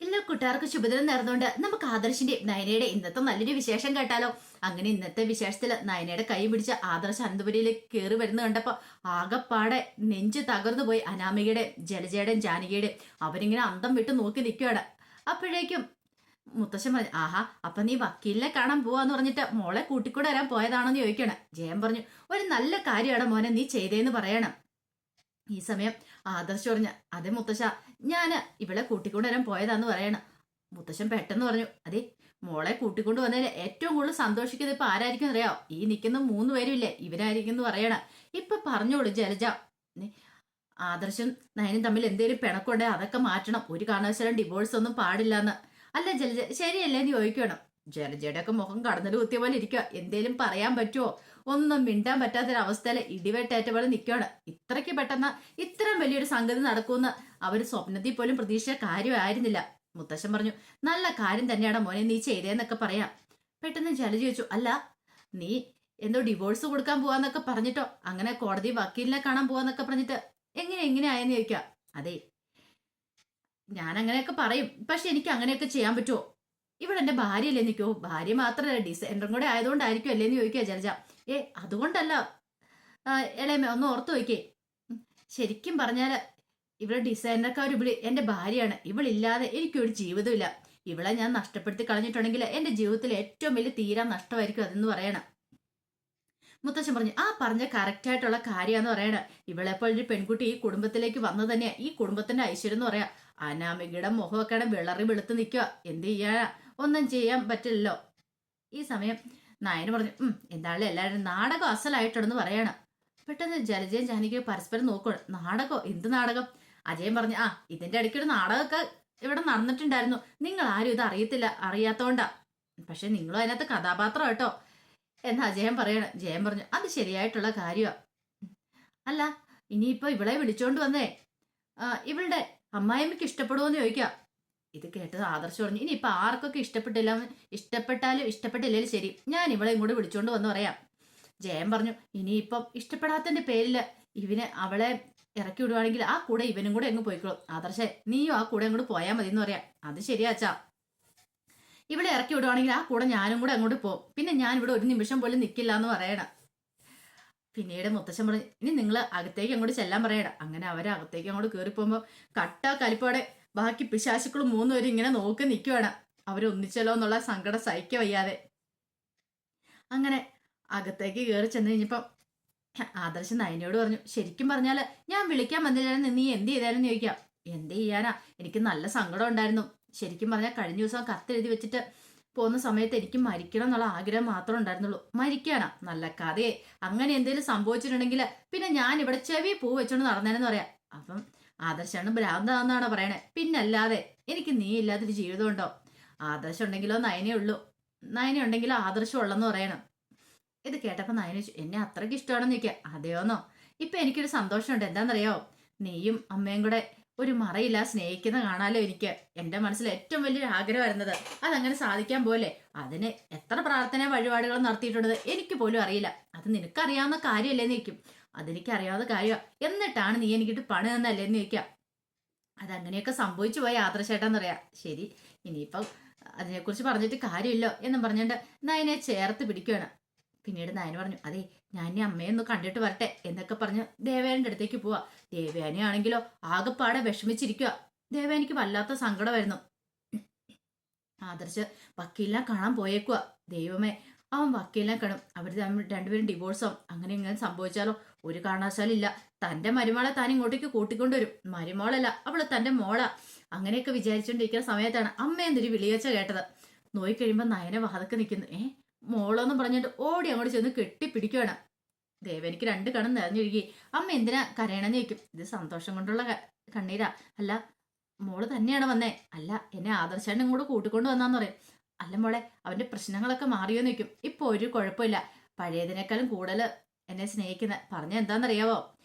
ഇല്ല കൂട്ടുകാർക്ക് ശുഭദിനം നേർന്നുകൊണ്ട് നമുക്ക് ആദർശിന്റെ നയനയുടെ ഇന്നത്തെ നല്ലൊരു വിശേഷം കേട്ടാലോ. അങ്ങനെ ഇന്നത്തെ വിശേഷത്തില് നയനയുടെ കൈ പിടിച്ച ആദർശ് അനന്തപുരിയിലേക്ക് കയറി വരുന്ന കണ്ടപ്പോ ആകപ്പാടെ നെഞ്ച് തകർന്നു പോയി. അനാമികയുടെ ജലജയുടെയും ജാനകിയുടെയും അവരിങ്ങനെ അന്തം വിട്ട് നോക്കി നിൽക്കുകയാണ്. അപ്പോഴേക്കും മുത്തശ്ശൻ പറഞ്ഞു, ആഹാ അപ്പൊ നീ വക്കീലിനെ കാണാൻ പോവാന്ന് പറഞ്ഞിട്ട് മോളെ കൂട്ടിക്കൂടെ വരാൻ പോയതാണോന്ന് ചോദിക്കണം. ജയൻ പറഞ്ഞു, ഒരു നല്ല കാര്യമാണ് മോനെ നീ ചെയ്തേന്ന് പറയണം. ഈ സമയം ആദർശ് പറഞ്ഞ, അതെ മുത്തശ്ശ, ഞാന് ഇവളെ കൂട്ടിക്കൊണ്ട് വരാൻ പോയതാന്ന് പറയണം. മുത്തശ്ശൻ പെട്ടെന്ന് പറഞ്ഞു, അതെ മോളെ കൂട്ടിക്കൊണ്ട് വന്നതിന് ഏറ്റവും കൂടുതൽ സന്തോഷിക്കുന്നത് ഇപ്പൊ ആരായിരിക്കും അറിയാവോ? ഈ നിൽക്കുന്ന 3 പേരും ഇല്ലേ, ഇവരായിരിക്കും എന്ന് പറയണം. ഇപ്പൊ പറഞ്ഞോളൂ ജലജ, ആദർശം നയനും തമ്മിൽ എന്തേലും പിണക്കുണ്ടെ അതൊക്കെ മാറ്റണം, ഒരു കാരണവശാലും ഡിവോഴ്സ് ഒന്നും പാടില്ലെന്ന്. അല്ല ജലജ ശരിയല്ലേ എന്ന് ചോദിക്കണം. ജലജയുടെ ഒക്കെ മുഖം കടന്നൽ കുത്തിയ പോലെ ഇരിക്കുക. എന്തേലും പറയാൻ പറ്റുമോ? ഒന്നും മിണ്ടാൻ പറ്റാത്തൊരവസ്ഥയില് ഇടിവെട്ടേറ്റ പോലെ നിൽക്കുകയാണ്. ഇത്രയ്ക്ക് പെട്ടെന്ന് ഇത്രയും വലിയൊരു സംഗതി നടക്കുമെന്ന് അവർ സ്വപ്നത്തിൽ പോലും പ്രതീക്ഷിച്ച കാര്യമായിരുന്നില്ല. മുത്തശ്ശൻ പറഞ്ഞു, നല്ല കാര്യം തന്നെയാണ് മോനെ നീ ചെയ്തേന്നൊക്കെ പറയാം. പെട്ടെന്ന് ജലജ ചോദിച്ചു, അല്ല നീ എന്തോ ഡിവോഴ്സ് കൊടുക്കാൻ പോവാന്നൊക്കെ പറഞ്ഞിട്ടോ, അങ്ങനെ കോടതി വക്കീലിനെ കാണാൻ പോവാന്നൊക്കെ പറഞ്ഞിട്ട് എങ്ങനെ ആയെന്ന് ചോദിക്കാം. അതെ ഞാൻ അങ്ങനെയൊക്കെ പറയും, പക്ഷെ എനിക്ക് അങ്ങനെയൊക്കെ ചെയ്യാൻ പറ്റുമോ? ഇവിടെ എന്റെ ഭാര്യയല്ലേ നിൽക്കോ, ഭാര്യ മാത്രമല്ല ഡിസൈനറും കൂടെ ആയതുകൊണ്ടായിരിക്കും അല്ലേന്ന് ചോദിക്കുക ജലജ. അതുകൊണ്ടല്ല ഇളയമ, ഒന്ന് ഓർത്തു നോക്കേ. ശരിക്കും പറഞ്ഞാല് ഇവിടെ ഡിസൈനർക്കാർ ഇവിടെ എന്റെ ഭാര്യയാണ്. ഇവളില്ലാതെ എനിക്കൊരു ജീവിതമില്ല. ഇവളെ ഞാൻ നഷ്ടപ്പെടുത്തി കളഞ്ഞിട്ടുണ്ടെങ്കിൽ എന്റെ ജീവിതത്തിൽ ഏറ്റവും വലിയ തീരാ നഷ്ടമായിരിക്കും അതെന്ന് പറയണം. മുത്തശ്ശൻ പറഞ്ഞു, ആ പറഞ്ഞ കറക്റ്റ് ആയിട്ടുള്ള കാര്യമാന്ന് പറയണ. ഇവളെപ്പോൾ ഒരു പെൺകുട്ടി ഈ കുടുംബത്തിലേക്ക് വന്നു തന്നെയാ ഈ കുടുംബത്തിന്റെ ഐശ്വര്യം എന്ന് പറയാ. അനാമികയുടെ മുഖമൊക്കെയാണ് വിളറി വെളുത്ത് നിൽക്കുക. എന്ത് ചെയ്യാനാ, ഒന്നും ചെയ്യാൻ പറ്റില്ലല്ലോ. ഈ സമയം നായന് പറഞ്ഞു, എന്തായാലും എല്ലാവരും നാടകം അസലായിട്ടുണ്ടെന്ന് പറയണം. പെട്ടെന്ന് ജലജയും ജാനകിയും പരസ്പരം നോക്കണം. നാടകം? എന്ത് നാടകം? അജയൻ പറഞ്ഞു, ഇതിന്റെ ഇടയ്ക്കൊരു നാടകമൊക്കെ ഇവിടെ നടന്നിട്ടുണ്ടായിരുന്നു. നിങ്ങൾ ആരും ഇത് അറിയാത്തോണ്ടാ. പക്ഷെ നിങ്ങളും അതിനകത്ത് കഥാപാത്രം കേട്ടോ എന്ന് അജയൻ പറയണം. ജയൻ പറഞ്ഞു, അത് ശരിയായിട്ടുള്ള കാര്യമാ. അല്ല ഇനിയിപ്പോ ഇവളെ വിളിച്ചോണ്ട് വന്നേ ഇവളുടെ അമ്മായിമ്മയ്ക്ക് ഇഷ്ടപ്പെടുമോന്ന് ചോദിക്കാം. ഇത് കേട്ടത് ആദർശ് പറഞ്ഞു, ഇനിയിപ്പൊ ആർക്കൊക്കെ ഇഷ്ടപ്പെട്ടാലും ഇഷ്ടപ്പെട്ടില്ലേലും ശരി, ഞാൻ ഇവളെ ഇങ്ങോട്ട് വിളിച്ചോണ്ട് വന്ന് പറയാം. ജയൻ പറഞ്ഞു, ഇനിയിപ്പം ഇഷ്ടപ്പെടാത്തതിന്റെ പേരില് അവളെ ഇറക്കി വിടുവാണെങ്കിൽ ആ കൂടെ ഇവനും കൂടെ എങ്ങ് പോയിക്കോളും. ആദർശേ നീയും ആ കൂടെ അങ്ങോട്ട് പോയാൽ മതി എന്ന് പറയാം. അത് ശരിയാച്ചാ, ഇവിടെ ഇറക്കി വിടുവാണെങ്കിൽ ആ കൂടെ ഞാനും കൂടെ അങ്ങോട്ട് പോകും. പിന്നെ ഞാൻ ഇവിടെ ഒരു നിമിഷം പോലും നിൽക്കില്ല എന്ന് പറയണം. പിന്നീട് മുത്തശ്ശൻ പറഞ്ഞു, ഇനി നിങ്ങൾ അകത്തേക്ക് അങ്ങോട്ട് ചെല്ലാൻ പറയണം. അങ്ങനെ അവരെ അകത്തേക്ക് അങ്ങോട്ട് കയറി പോകുമ്പോൾ കട്ട കലിപ്പോടെ ബാക്കി പിശാശുക്കളും 3 പേരും ഇങ്ങനെ നോക്കി നിൽക്കുവാണ്. അവരൊന്നിച്ചല്ലോ എന്നുള്ള സങ്കടം സഹിക്ക വയ്യാതെ. അങ്ങനെ അകത്തേക്ക് കയറി ചെന്ന് കഴിഞ്ഞപ്പം ആദർശ് നയനയോട് പറഞ്ഞു, ശരിക്കും പറഞ്ഞാല് ഞാൻ വിളിക്കാൻ വന്നില്ലായിരുന്നു, നീ എന്ത് ചെയ്താലും ചോദിക്കാം. എന്ത് ചെയ്യാനാ, എനിക്ക് നല്ല സങ്കടം ഉണ്ടായിരുന്നു. ശരിക്കും പറഞ്ഞാൽ കഴിഞ്ഞ ദിവസം കത്തെഴുതി വെച്ചിട്ട് പോകുന്ന സമയത്ത് എനിക്ക് മരിക്കണം എന്നുള്ള ആഗ്രഹം മാത്രമേ ഉണ്ടായിരുന്നുള്ളൂ. മരിക്കാനാ, നല്ല കഥയെ. അങ്ങനെ എന്തെങ്കിലും സംഭവിച്ചിട്ടുണ്ടെങ്കിൽ പിന്നെ ഞാൻ ഇവിടെ ചെവി പൂ വെച്ചോണ്ട് നടന്നേനെന്ന് പറയാം. അപ്പം ആദർശാണ് ഭ്രാന്താന്നാണ് പറയണേ. പിന്നല്ലാതെ എനിക്ക് നീ ഇല്ലാത്തൊരു ജീവിതം ഉണ്ടോ? ആദർശം ഉണ്ടെങ്കിലോ നയനേ ഉള്ളൂ, നയന ഉണ്ടെങ്കിലോ ആദർശം ഉള്ളെന്ന് പറയണം. ഇത് കേട്ടപ്പോ നയന എന്നെ അത്രയ്ക്ക് ഇഷ്ടമാണെന്ന് ചോദിക്കുക. അതെയോന്നോ? ഇപ്പൊ എനിക്കൊരു സന്തോഷമുണ്ട്. എന്താണെന്നറിയോ, നീയും അമ്മയും കൂടെ ഒരു മറയില്ല സ്നേഹിക്കുന്ന കാണാലോ. എനിക്ക് എന്റെ മനസ്സിൽ ഏറ്റവും വലിയൊരു ആഗ്രഹം വരുന്നത് അതങ്ങനെ സാധിക്കാൻ പോലെ. അതിന് എത്ര പ്രാർത്ഥന വഴിപാടുകൾ നടത്തിയിട്ടുള്ളത് എനിക്ക് പോലും അറിയില്ല. അത് നിനക്കറിയാവുന്ന കാര്യമല്ലേന്ന് ചോദിക്കും. അതെനിക്കറിയാവുന്ന കാര്യമാണ്, എന്നിട്ടാണ് നീ എനിക്കിട്ട് പണി തന്നല്ലേന്ന് ചോദിക്കാം. അതങ്ങനെയൊക്കെ സംഭവിച്ചു പോയ ആദർശേട്ടാന്ന് പറയാം. ശരി, ഇനിയിപ്പം അതിനെക്കുറിച്ച് പറഞ്ഞിട്ട് കാര്യമില്ലോ എന്നും പറഞ്ഞിട്ട് നയനെ ചേർത്ത് പിടിക്കുകയാണ്. പിന്നീട് നയന പറഞ്ഞു, അതെ ഞാൻ ഈ അമ്മയൊന്ന് കണ്ടിട്ട് വരട്ടെ എന്നൊക്കെ പറഞ്ഞ് ദേവയാനിന്റെ അടുത്തേക്ക് പോവാ. ദേവയാനിയാണെങ്കിലോ ആകെപ്പാടെ വിഷമിച്ചിരിക്കുക. ദേവയാനിക്ക് വല്ലാത്ത സങ്കടമായിരുന്നു. ആദർശ് വക്കീലിനെ കാണാൻ പോയേക്കുക. ദൈവമേ, അവൻ വക്കീലിനെ കാണും, അവർ രണ്ടുപേരും ഡിവോഴ്സോ അങ്ങനെ ഇങ്ങനെ സംഭവിച്ചാലോ? ഒരു കാരണവശാലില്ല. തന്റെ മരുമോളെ താൻ ഇങ്ങോട്ടേക്ക് കൂട്ടിക്കൊണ്ടുവരും. മരുമോളല്ല, അവള് തന്റെ മോളാ. അങ്ങനെയൊക്കെ വിചാരിച്ചുകൊണ്ടിരിക്കുന്ന സമയത്താണ് അമ്മയെന്നൊരു വിളിയച്ച കേട്ടത്. നോയിക്കഴിയുമ്പോ നയനെ വാതക്ക് നിൽക്കുന്നു. മോളോന്നും പറഞ്ഞിട്ട് ഓടി അങ്ങോട്ട് ചെന്ന് കെട്ടിപ്പിടിക്കുകയാണ്. ദേവനിക്ക് 2 കണ്ണും നിറഞ്ഞൊഴുകി. അമ്മ എന്തിനാ കരയണമെന്ന് ചോദിക്കും. ഇത് സന്തോഷം കൊണ്ടുള്ള കണ്ണീരാ. അല്ല മോള് തന്നെയാണ് വന്നേ? അല്ല എന്നെ ആദർശാനും കൂടെ കൂട്ടിക്കൊണ്ട് വന്നാന്ന് പറയും. അല്ല മോളെ, അവന്റെ പ്രശ്നങ്ങളൊക്കെ മാറിയോന്ന് ചോദിക്കും. ഇപ്പൊ ഒരു കുഴപ്പമില്ല, പഴയതിനേക്കാളും കൂടുതൽ എന്നെ സ്നേഹിക്കുന്ന. പറഞ്ഞ എന്താണെന്നറിയാവോ,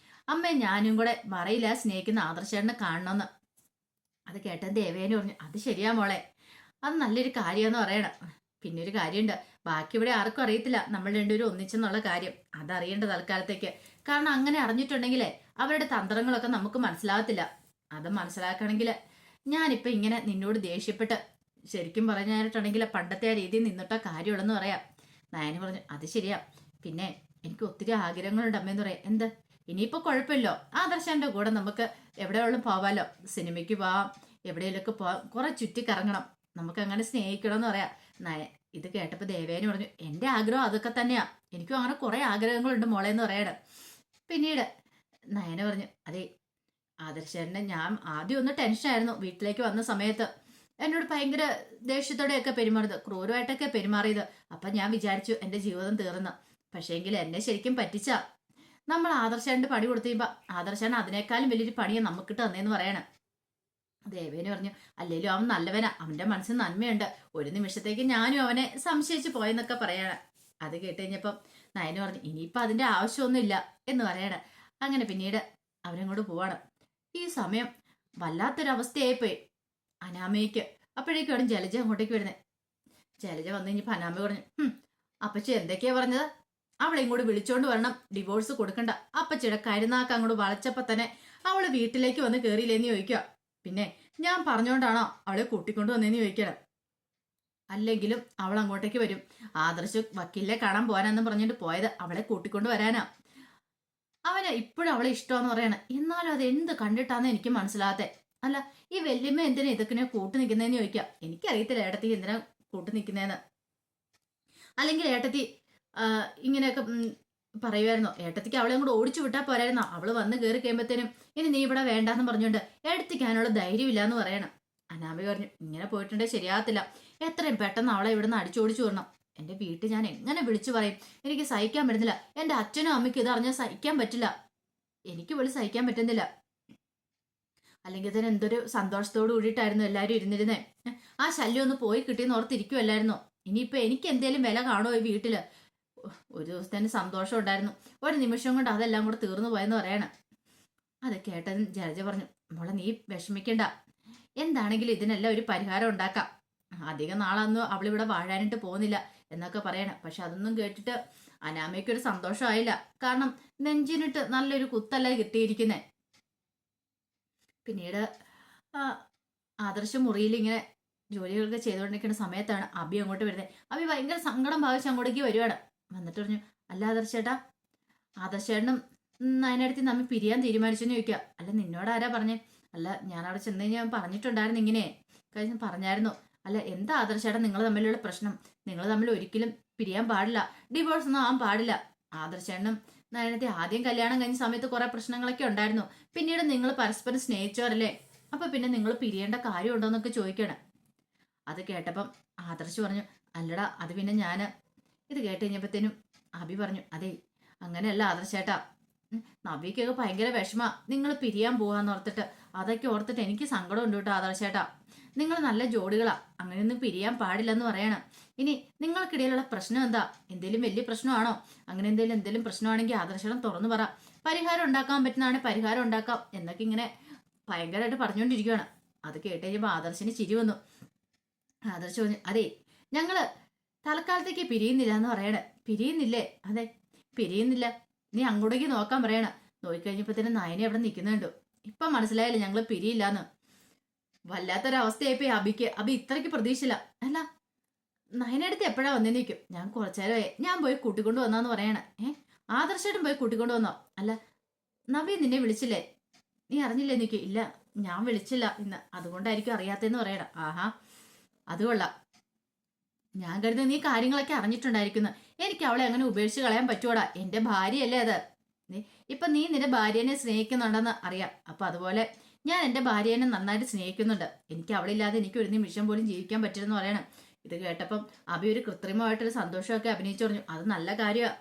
അമ്മ ഞാനും കൂടെ മറയില്ല സ്നേഹിക്കുന്ന ആദർശേട്ടനെ കാണണമെന്ന്. അത് കേട്ട ദേവേനെ പറഞ്ഞു, അത് ശരിയാ മോളെ, അത് നല്ലൊരു കാര്യമെന്ന് പറയണം. പിന്നെ ഒരു കാര്യമുണ്ട്, ബാക്കി ഇവിടെ ആർക്കും അറിയത്തില്ല നമ്മൾ രണ്ടുപേരും ഒന്നിച്ചെന്നുള്ള കാര്യം. അതറിയേണ്ട തൽക്കാലത്തേക്ക്. കാരണം അങ്ങനെ അറിഞ്ഞിട്ടുണ്ടെങ്കിലേ അവരുടെ തന്ത്രങ്ങളൊക്കെ നമുക്ക് മനസ്സിലാകത്തില്ല. അത് മനസ്സിലാക്കണമെങ്കിൽ ഞാനിപ്പോൾ ഇങ്ങനെ നിന്നോട് ദേഷ്യപ്പെട്ട് ശരിക്കും പറഞ്ഞിട്ടുണ്ടെങ്കിൽ പണ്ടത്തെ ആ രീതിയിൽ നിന്നിട്ട കാര്യമുള്ളെന്ന് പറയാം. നയന പറഞ്ഞു അത് ശരിയാ. പിന്നെ എനിക്ക് ഒത്തിരി ആഗ്രഹങ്ങളുണ്ട് അമ്മയെന്ന് പറയാം. എന്ത്? ഇനിയിപ്പോൾ കുഴപ്പമില്ലോ, ആദർശന്റെ കൂടെ നമുക്ക് എവിടെയുള്ള പോവാലോ, സിനിമയ്ക്ക് പോവാം, എവിടെയെങ്കിലൊക്കെ പോവാം, കുറെ ചുറ്റിക്കറങ്ങണം, നമുക്ക് അങ്ങനെ സ്നേഹിക്കണമെന്ന് പറയാം. നയ ഇത് കേട്ടപ്പോൾ ദേവേനി പറഞ്ഞു എൻ്റെ ആഗ്രഹം അതൊക്കെ തന്നെയാ, എനിക്കും അങ്ങനെ കുറെ ആഗ്രഹങ്ങളുണ്ട് മോളെ എന്ന് പറയണം. പിന്നീട് നയന പറഞ്ഞു അതെ ആദർശേട്ടനെ ഞാൻ ആദ്യം ഒന്ന് ടെൻഷനായിരുന്നു വീട്ടിലേക്ക് വന്ന സമയത്ത്, എന്നോട് ഭയങ്കര ദേഷ്യത്തോടെയൊക്കെ പെരുമാറിയത്, ക്രൂരമായിട്ടൊക്കെ പെരുമാറിയത്. അപ്പൊ ഞാൻ വിചാരിച്ചു എൻ്റെ ജീവിതം തീർന്നു. പക്ഷേങ്കിൽ എന്നെ ശരിക്കും പറ്റിച്ച നമ്മൾ ആദർശേട്ടൻ്റെ പണി കൊടുത്തു കഴിയുമ്പോൾ ആദർശേട്ടൻ അതിനേക്കാളും വലിയൊരു പണിയാണ് നമുക്കിട്ട് തന്നേന്ന് പറയണം. ദേവേന് പറഞ്ഞു അല്ലേലും അവൻ നല്ലവനാ, അവന്റെ മനസ്സിൽ നന്മയുണ്ട്, ഒരു നിമിഷത്തേക്ക് ഞാനും അവനെ സംശയിച്ചു പോയെന്നൊക്കെ പറയണം. അത് കേട്ട് കഴിഞ്ഞപ്പം നയന് പറഞ്ഞു ഇനിയിപ്പോൾ അതിന്റെ ആവശ്യമൊന്നുമില്ല എന്ന് പറയണം. അങ്ങനെ പിന്നീട് അവരങ്ങോട്ട് പോവാണ്. ഈ സമയം വല്ലാത്തൊരവസ്ഥയായിപ്പോയി അനാമയ്ക്ക്. അപ്പോഴേക്കും അവിടെ ജലജ അങ്ങോട്ടേക്ക് വരുന്നത്. ജലജ വന്നു കഴിഞ്ഞപ്പോൾ അനാമ പറഞ്ഞു അപ്പച്ചി എന്തൊക്കെയാ പറഞ്ഞത്, അവളെ ഇങ്ങോട്ട് വിളിച്ചോണ്ട് വരണം, ഡിവോഴ്സ് കൊടുക്കണ്ട. അപ്പച്ചിയുടെ കരുനാക്ക് അങ്ങോട്ട് വളച്ചപ്പോ തന്നെ അവള് വീട്ടിലേക്ക് വന്ന് കയറിയില്ലേന്ന് ചോദിക്കുക. പിന്നെ ഞാൻ പറഞ്ഞോണ്ടാണോ അവളെ കൂട്ടിക്കൊണ്ട് വന്നേന്ന് ചോദിക്കണം. അല്ലെങ്കിലും അവൾ അങ്ങോട്ടേക്ക് വരും, ആദർശ് വക്കീലിനെ കാണാൻ പോകാനെന്ന് പറഞ്ഞിട്ട് പോയത് അവളെ കൂട്ടിക്കൊണ്ട് വരാനാ. അവന് ഇപ്പോഴും അവളെ ഇഷ്ടമെന്ന് പറയണം. എന്നാലും അത് എന്ത് കണ്ടിട്ടാന്ന് എനിക്ക് മനസ്സിലാകാത്തെ. അല്ല ഈ വല്യമ്മ എന്തിനാ ഇതൊക്കെ കൂട്ടു നിൽക്കുന്നതെന്ന് ചോദിക്കാം. എനിക്കറിയത്തില്ല ഏട്ടത്തി എന്തിനാ കൂട്ടു നിൽക്കുന്നതെന്ന്. അല്ലെങ്കിൽ ഏട്ടത്തി ഇങ്ങനെയൊക്കെ പറയുമായിരുന്നോ? ഏട്ടത്തിക്ക് അവളെ കൂടെ ഓടിച്ചു വിട്ടാൽ പോരായിരുന്നോ? അവള് വന്ന് കയറി കഴിയുമ്പോഴത്തേനും ഇനി നീ ഇവിടെ വേണ്ടാന്ന് പറഞ്ഞുകൊണ്ട് ഏട്ടത്തിക്ക് അതിനുള്ള ധൈര്യമില്ല എന്ന് പറയണം. അനാമി പറഞ്ഞു ഇങ്ങനെ പോയിട്ടുണ്ടേ ശരിയാകത്തില്ല, എത്രയും പെട്ടെന്ന് അവളെ ഇവിടുന്ന് അടിച്ചോടിച്ചു വിടണം. എൻ്റെ വീട്ടിൽ ഞാൻ എങ്ങനെ വിളിച്ചു പറയും, എനിക്ക് സഹിക്കാൻ പറ്റുന്നില്ല. എൻ്റെ അച്ഛനും അമ്മയ്ക്കും ഇതറിഞ്ഞാൽ സഹിക്കാൻ പറ്റില്ല, എനിക്ക് പോലും സഹിക്കാൻ പറ്റുന്നില്ല. അല്ലെങ്കിൽ തന്നെ എന്തൊരു സന്തോഷത്തോട് കൂടിയിട്ടായിരുന്നു എല്ലാവരും ഇരുന്നിരുന്നേ. ആ ശല്യം ഒന്ന് പോയി കിട്ടിയെന്ന് ഓർത്തിരിക്കുമല്ലായിരുന്നോ? ഇനിയിപ്പോൾ എനിക്ക് എന്തേലും വില കാണുമോ ഈ വീട്ടില്? ഒരു ദിവസത്തേന് സന്തോഷം ഉണ്ടായിരുന്നു, ഒരു നിമിഷം കൊണ്ട് അതെല്ലാം കൂടെ തീർന്നു പോയെന്ന് പറയണം. അത് കേട്ടതും ജലജ പറഞ്ഞു മോളെ നീ വിഷമിക്കണ്ട, എന്താണെങ്കിലും ഇതിനെല്ലാം ഒരു പരിഹാരം ഉണ്ടാക്കാം. അധികം നാളൊന്നും അവളിവിടെ വാഴാനിട്ട് പോകുന്നില്ല എന്നൊക്കെ പറയണം. പക്ഷെ അതൊന്നും കേട്ടിട്ട് അനാമയ്ക്കൊരു സന്തോഷമായില്ല. കാരണം നെഞ്ചിനിട്ട് നല്ലൊരു കുത്തല്ല കിട്ടിയിരിക്കുന്നേ. പിന്നീട് ആദർശ മുറിയിൽ ഇങ്ങനെ ജോലികളൊക്കെ ചെയ്തുകൊണ്ടിരിക്കുന്ന സമയത്താണ് അബി അങ്ങോട്ട് വരുന്നത്. അബി ഭയങ്കര സങ്കടം ഭാവിച്ച് അങ്ങോട്ടേക്ക് വരുവാണ്. വന്നിട്ട് പറഞ്ഞു അല്ല ആദർശേട്ടാ, ആദർശേട്ടനും അതിനടുത്ത് നമ്മി പിരിയാൻ തീരുമാനിച്ചെന്ന് ചോദിക്കുക. അല്ല നിന്നോട് ആരാ പറഞ്ഞേ? അല്ല ഞാൻ അവിടെ ചെന്ന് കഴിഞ്ഞാൽ പറഞ്ഞിട്ടുണ്ടായിരുന്നു ഇങ്ങനെ കഴിഞ്ഞ പറഞ്ഞായിരുന്നു. അല്ല എന്താ ആദർശേട്ടൻ നിങ്ങൾ തമ്മിലുള്ള പ്രശ്നം? നിങ്ങൾ തമ്മിൽ ഒരിക്കലും പിരിയാൻ പാടില്ല, ഡിവോഴ്സ് ഒന്നും ആവാൻ പാടില്ല. ആദർശേട്ടനും നയനത്തെ ആദ്യം കല്യാണം കഴിഞ്ഞ സമയത്ത് കുറെ പ്രശ്നങ്ങളൊക്കെ ഉണ്ടായിരുന്നു, പിന്നീട് നിങ്ങൾ പരസ്പരം സ്നേഹിച്ചവരല്ലേ, അപ്പൊ പിന്നെ നിങ്ങൾ പിരിയേണ്ട കാര്യമുണ്ടോ എന്നൊക്കെ ചോദിക്കണം. അത് കേട്ടപ്പം ആദർശ് പറഞ്ഞു അല്ലടാ അത് പിന്നെ ഞാന്. ഇത് കേട്ട് കഴിഞ്ഞപ്പോഴത്തേനും അബി പറഞ്ഞു അതെ അങ്ങനെയല്ല ആദർശേട്ടാ, നബിക്കൊക്കെ ഭയങ്കര വിഷമ നിങ്ങൾ പിരിയാൻ പോവാന്ന് ഓർത്തിട്ട്. അതൊക്കെ ഓർത്തിട്ട് എനിക്ക് സങ്കടം ഉണ്ട് കേട്ടോ ആദർശേട്ടാ, നിങ്ങൾ നല്ല ജോഡികളാ, അങ്ങനെയൊന്നും പിരിയാൻ പാടില്ലെന്ന് പറയണം. ഇനി നിങ്ങൾക്കിടയിലുള്ള പ്രശ്നം എന്താ? എന്തേലും വലിയ പ്രശ്നമാണോ? അങ്ങനെ എന്തേലും പ്രശ്നമാണെങ്കിൽ ആദർശം തുറന്നു പറ, പരിഹാരം ഉണ്ടാക്കാൻ പറ്റുന്നതാണെങ്കിൽ പരിഹാരം ഉണ്ടാക്കാം എന്നൊക്കെ ഇങ്ങനെ ഭയങ്കരമായിട്ട് പറഞ്ഞുകൊണ്ടിരിക്കുകയാണ്. അത് കേട്ട് കഴിയുമ്പോൾ ആദർശിന് ചിരി വന്നു. ആദർശ് പറഞ്ഞു അതെ ഞങ്ങള് തൽക്കാലത്തേക്ക് പിരിയുന്നില്ല എന്ന് പറയണേ. പിരിയുന്നില്ലേ? അതെ പിരിയുന്നില്ല, നീ അങ്ങോട്ടേക്ക് നോക്കാൻ പറയണ. നോക്കിക്കഴിഞ്ഞപ്പോ തന്നെ നയനെ അവിടെ നിൽക്കുന്നുണ്ട്. ഇപ്പൊ മനസ്സിലായില്ലേ ഞങ്ങള് പിരിയില്ലാന്ന്. വല്ലാത്തൊരവസ്ഥയായിപ്പോയി അബിക്ക്. അബി ഇത്രയ്ക്ക് പ്രതീക്ഷിച്ചില്ല. അല്ല നയനടുത്ത് എപ്പോഴാ വന്നേന്ന് നിൽക്കും. ഞാൻ കുറച്ചേരമായി, ഞാൻ പോയി കൂട്ടിക്കൊണ്ട് വന്നാന്ന് പറയണേ. ആദർശമായിട്ടും പോയി കൂട്ടിക്കൊണ്ട് വന്നോ? അല്ല നവി നിന്നെ വിളിച്ചില്ലേ? നീ അറിഞ്ഞില്ലേ നിൽക്കും? ഇല്ല ഞാൻ വിളിച്ചില്ല ഇന്ന്, അതുകൊണ്ടായിരിക്കും അറിയാത്തെന്ന് പറയണം. ആഹാ അത് കൊള്ളാം, ഞാൻ കരുതുന്നത് നീ കാര്യങ്ങളൊക്കെ അറിഞ്ഞിട്ടുണ്ടായിരിക്കുന്നു. എനിക്ക് അവളെ അങ്ങനെ ഉപേക്ഷിച്ച് കളയാൻ പറ്റുവാടാ, എന്റെ ഭാര്യയല്ലേ അത്. ഇപ്പൊ നീ നിന്റെ ഭാര്യനെ സ്നേഹിക്കുന്നുണ്ടെന്ന് അറിയാം, അപ്പൊ അതുപോലെ ഞാൻ എന്റെ ഭാര്യനെ നന്നായിട്ട് സ്നേഹിക്കുന്നുണ്ട്. എനിക്ക് അവളില്ലാതെ എനിക്ക് ഒരു നിമിഷം പോലും ജീവിക്കാൻ പറ്റില്ലെന്ന് പറയണം. ഇത് കേട്ടപ്പം അഭി ഒരു കൃത്രിമമായിട്ടൊരു സന്തോഷമൊക്കെ അഭിനയിച്ചു പറഞ്ഞു. അത് നല്ല കാര്യമാണ്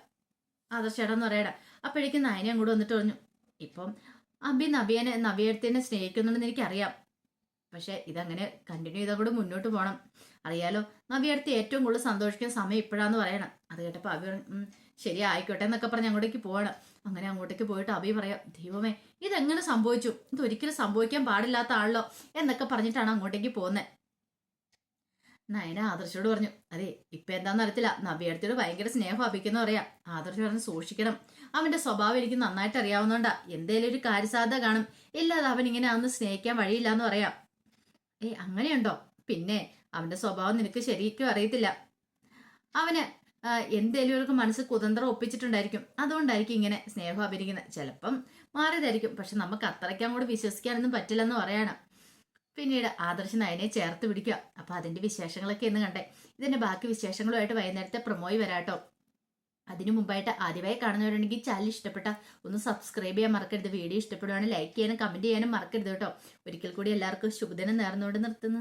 ആദർശേടാന്ന് പറയണം. അപ്പോഴേക്കും നയനെ അങ്ങോട്ട് വന്നിട്ട് പറഞ്ഞു ഇപ്പം അഭി നവ്യത്തിനെ സ്നേഹിക്കുന്നുണ്ടെന്ന് എനിക്കറിയാം, പക്ഷെ ഇതങ്ങനെ കണ്ടിന്യൂ ചെയ്തങ്ങോട്ട് മുന്നോട്ട് പോകണം. അറിയാലോ നവ്യടുത്ത് ഏറ്റവും കൂടുതൽ സന്തോഷിക്കുന്ന സമയം ഇപ്പോഴാന്ന് പറയണം. അത് കേട്ടപ്പോൾ അഭി ശരി ആയിക്കോട്ടെ എന്നൊക്കെ പറഞ്ഞ് അങ്ങോട്ടേക്ക് പോവാണ്. അങ്ങനെ അങ്ങോട്ടേക്ക് പോയിട്ട് അഭി പറയാം ദൈവമേ ഇതെങ്ങനെ സംഭവിച്ചു, ഇതൊരിക്കലും സംഭവിക്കാൻ പാടില്ലാത്ത ആളല്ലോ എന്നൊക്കെ പറഞ്ഞിട്ടാണ് അങ്ങോട്ടേക്ക് പോകുന്നത്. നയന ആദർശോട് പറഞ്ഞു അതെ ഇപ്പൊ എന്താന്ന് അറിയത്തില്ല, നവ്യടുത്തോട് ഭയങ്കര സ്നേഹം അഭിക്കുന്ന പറയാം. ആദർശ് പറഞ്ഞ് സൂക്ഷിക്കണം, അവന്റെ സ്വഭാവം എനിക്ക് നന്നായിട്ട് അറിയാവുന്നോണ്ടാ, എന്തേലും ഒരു കാര്യസാധ്യത കാണും, ഇല്ലാതെ അവൻ ഇങ്ങനെ അന്ന് സ്നേഹിക്കാൻ വഴിയില്ല എന്ന് പറയാം. അങ്ങനെയുണ്ടോ? പിന്നെ അവന്റെ സ്വഭാവം നിനക്ക് ശരിക്കും അറിയത്തില്ല. അവന് എന്തേലും ഒരു മനസ്സ് കുതന്ത്രം ഒപ്പിച്ചിട്ടുണ്ടായിരിക്കും. അതുകൊണ്ടായിരിക്കും ഇങ്ങനെ സ്നേഹം അഭിനയിക്കുന്നത്. ചിലപ്പം മാറിയതായിരിക്കും. പക്ഷെ നമുക്ക് അത്രയ്ക്ക് അങ്ങോട്ട് വിശ്വസിക്കാനൊന്നും പറ്റില്ലെന്ന് പറയാണ്. പിന്നീട് ആദർശ് നയനെ ചേർത്ത് പിടിക്കുക. അപ്പൊ അതിന്റെ വിശേഷങ്ങളൊക്കെ എന്ന് കണ്ടേ. ഇതിന്റെ ബാക്കി വിശേഷങ്ങളുമായിട്ട് വൈകുന്നേരത്തെ പ്രൊമോയി വരാട്ടോ. അതിനു മുമ്പായിട്ട് ആദ്യമായി കാണുന്നവരുണ്ടെങ്കിൽ ചാനൽ ഇഷ്ടപ്പെട്ട ഒന്ന് സബ്സ്ക്രൈബ് ചെയ്യാൻ മറക്കരുത്. വീഡിയോ ഇഷ്ടപ്പെടുവാണെങ്കിൽ ലൈക്ക് ചെയ്യാനും കമന്റ് ചെയ്യാനും മറക്കരുത് കേട്ടോ. ഒരിക്കൽ കൂടി എല്ലാവർക്കും ശുഭദിനം നേർന്നുകൊണ്ട് നിർത്തുന്നു.